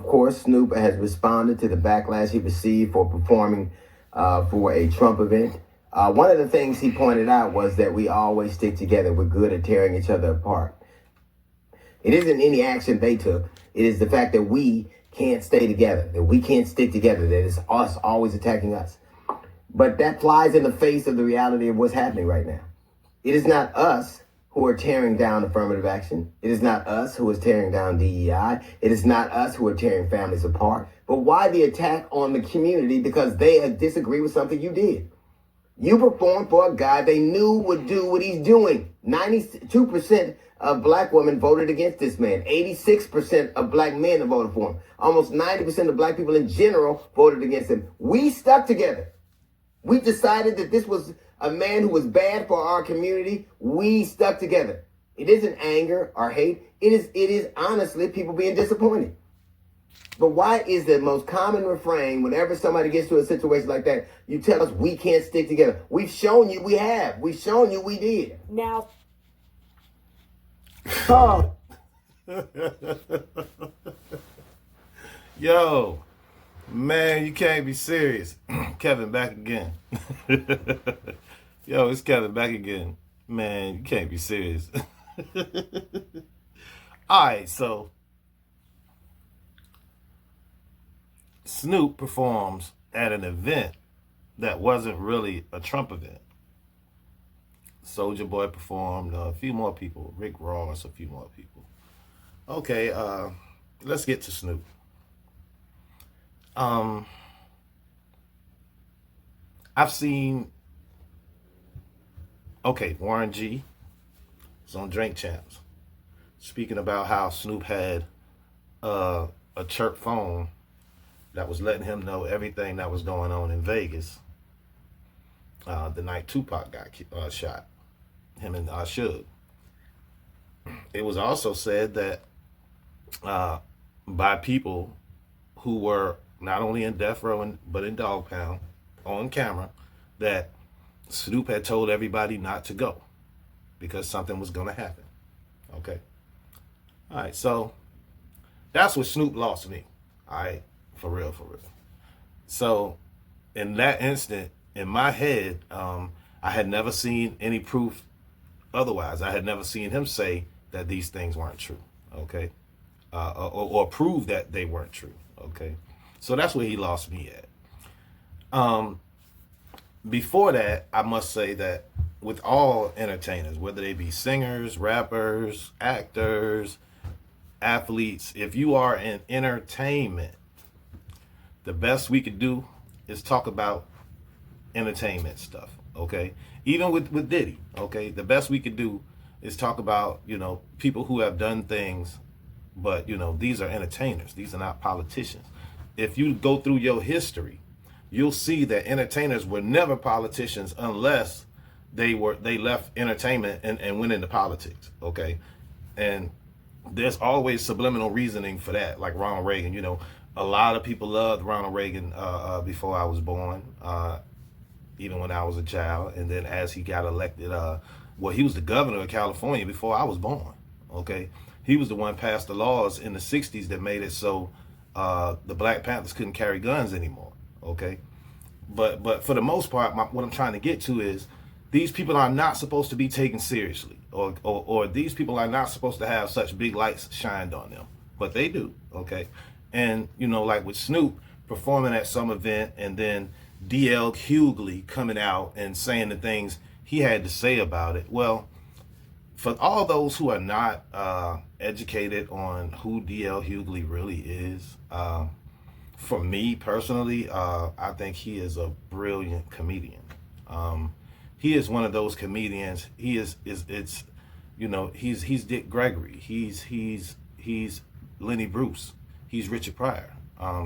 course, Snoop has responded to the backlash he received for performing for a Trump event. One of the things he pointed out was that we always stick together. We're good at tearing each other apart. It isn't any action they took. It is the fact that we can't stay together, that we can't stick together, that it's us always attacking us. But that flies in the face of the reality of what's happening right now. It is not us who are tearing down affirmative action. It is not us who is tearing down DEI. It is not us who are tearing families apart. But why the attack on the community? Because they disagree with something you did. You performed for a guy they knew would do what he's doing. 92% of black women voted against this man. 86% of black men voted for him. Almost 90% of black people in general voted against him. We stuck together. We decided that this was a man who was bad for our community. We stuck together. It isn't anger or hate. It is honestly people being disappointed. But why is the most common refrain whenever somebody gets to a situation like that, you tell us we can't stick together? We've shown you we have. We've shown you we did. Now. Oh. Yo, man, you can't be serious. Kevin back again. Yo, it's Kevin back again. Man, you can't be serious. All right, so Snoop performs at an event that wasn't really a Trump event. Soulja Boy performed, a few more people, Rick Ross, a few more people. Okay, let's get to Snoop. I've seen, Warren G is on Drink Champs speaking about how Snoop had a chirp phone that was letting him know everything that was going on in Vegas the night Tupac got shot, him and Suge. It was also said that by people who were not only in death row but in dog pound on camera, that Snoop had told everybody not to go because something was going to happen. Okay. All right. So that's what Snoop lost me. All right. For real. So in that instant, in my head, I had never seen any proof otherwise. I had never seen him say that these things weren't true. Okay. Or prove that they weren't true. Okay. So that's where he lost me at. Before that, I must say that with all entertainers, whether they be singers, rappers, actors, athletes, if you are in entertainment, the best we could do is talk about entertainment stuff, okay? Even with Diddy, okay? The best we could do is talk about, people who have done things, but, these are entertainers. These are not politicians. If you go through your history, you'll see that entertainers were never politicians unless they left entertainment and went into politics, okay? And there's always subliminal reasoning for that, like Ronald Reagan. A lot of people loved Ronald Reagan before I was born, even when I was a child. And then as he got elected, he was the governor of California before I was born, okay? He was the one passed the laws in the 60s that made it so the Black Panthers couldn't carry guns anymore, okay? But for the most part, what I'm trying to get to is these people are not supposed to be taken seriously, or these people are not supposed to have such big lights shined on them, but they do, okay? And, like with Snoop performing at some event and then DL Hughley coming out and saying the things he had to say about it. Well, for all those who are not educated on who DL Hughley really is, for me personally, I think he is a brilliant comedian. He is one of those comedians. He's Dick Gregory. He's Lenny Bruce. He's Richard Pryor.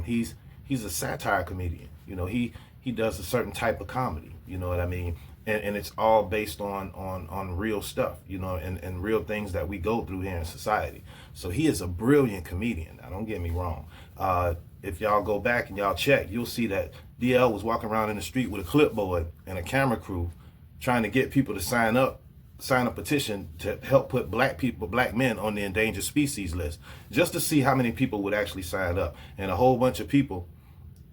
He's a satire comedian. He does a certain type of comedy. You know what I mean? And it's all based on real stuff, and real things that we go through here in society. So he is a brilliant comedian. Now, don't get me wrong. If y'all go back and y'all check, you'll see that DL was walking around in the street with a clipboard and a camera crew trying to get people to sign up sign a petition to help put black men on the endangered species list, just to see how many people would actually sign up. And a whole bunch of people,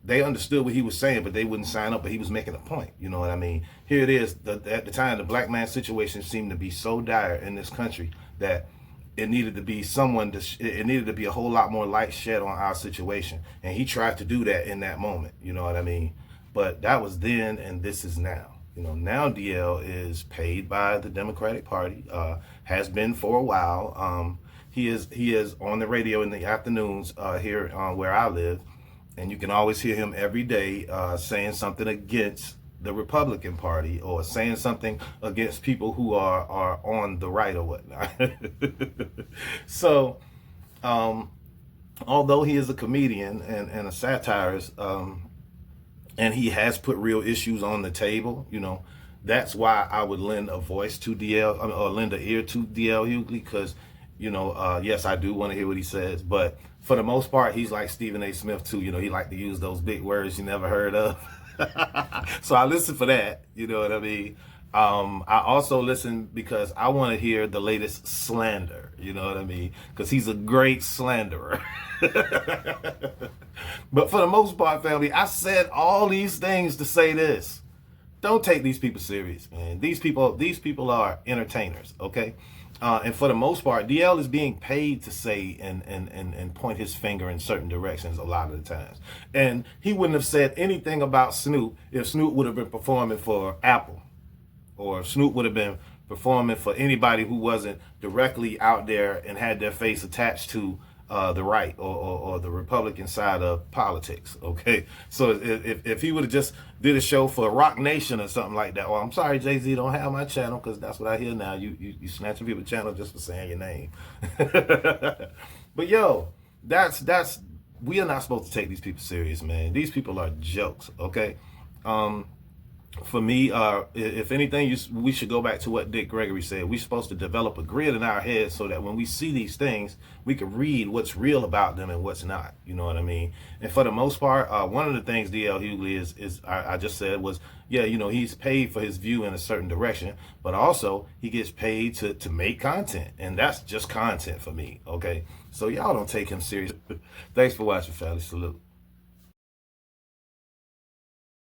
they understood what he was saying, but they wouldn't sign up. But he was making a point. You know what I mean? Here it is. At the time, the black man situation seemed to be so dire in this country that it needed to be it needed to be a whole lot more light shed on our situation. And he tried to do that in that moment. You know what I mean? But that was then, and this is now. You know, now DL is paid by the Democratic Party, has been for a while. He is on the radio in the afternoons here where I live, and you can always hear him every day saying something against the Republican Party or saying something against people who are on the right or whatnot. So, although he is a comedian and a satirist, and he has put real issues on the table, you know, that's why I would lend a voice to DL, or lend an ear to DL Hughley, because, you know, yes, I do want to hear what he says, but for the most part, he's like Stephen A. Smith too. You know, he like to use those big words you never heard of. So I listen for that, you know what I mean? I also listen because I want to hear the latest slander, you know what I mean? Because he's a great slanderer. But for the most part, family, I said all these things to say this. Don't take these people serious, man. These people are entertainers, okay? And for the most part, DL is being paid to say and point his finger in certain directions a lot of the times. And he wouldn't have said anything about Snoop if Snoop would have been performing for Apple, or if Snoop would have been performing for anybody who wasn't directly out there and had their face attached to the right or the Republican side of politics. Okay, so if he would have just did a show for Rock Nation or something like that, or I'm sorry, Jay-Z don't have my channel, because that's what I hear now. You snatching people's channel just for saying your name. But yo, that's we are not supposed to take these people serious, man. These people are jokes. Okay. For me, if anything, we should go back to what Dick Gregory said. We're supposed to develop a grid in our head so that when we see these things, we can read what's real about them and what's not. You know what I mean? And for the most part, one of the things DL Hughley is I just said was, yeah, you know, he's paid for his view in a certain direction, but also he gets paid to make content, and that's just content for me. Okay, so y'all don't take him serious. Thanks for watching, fellas. Salute.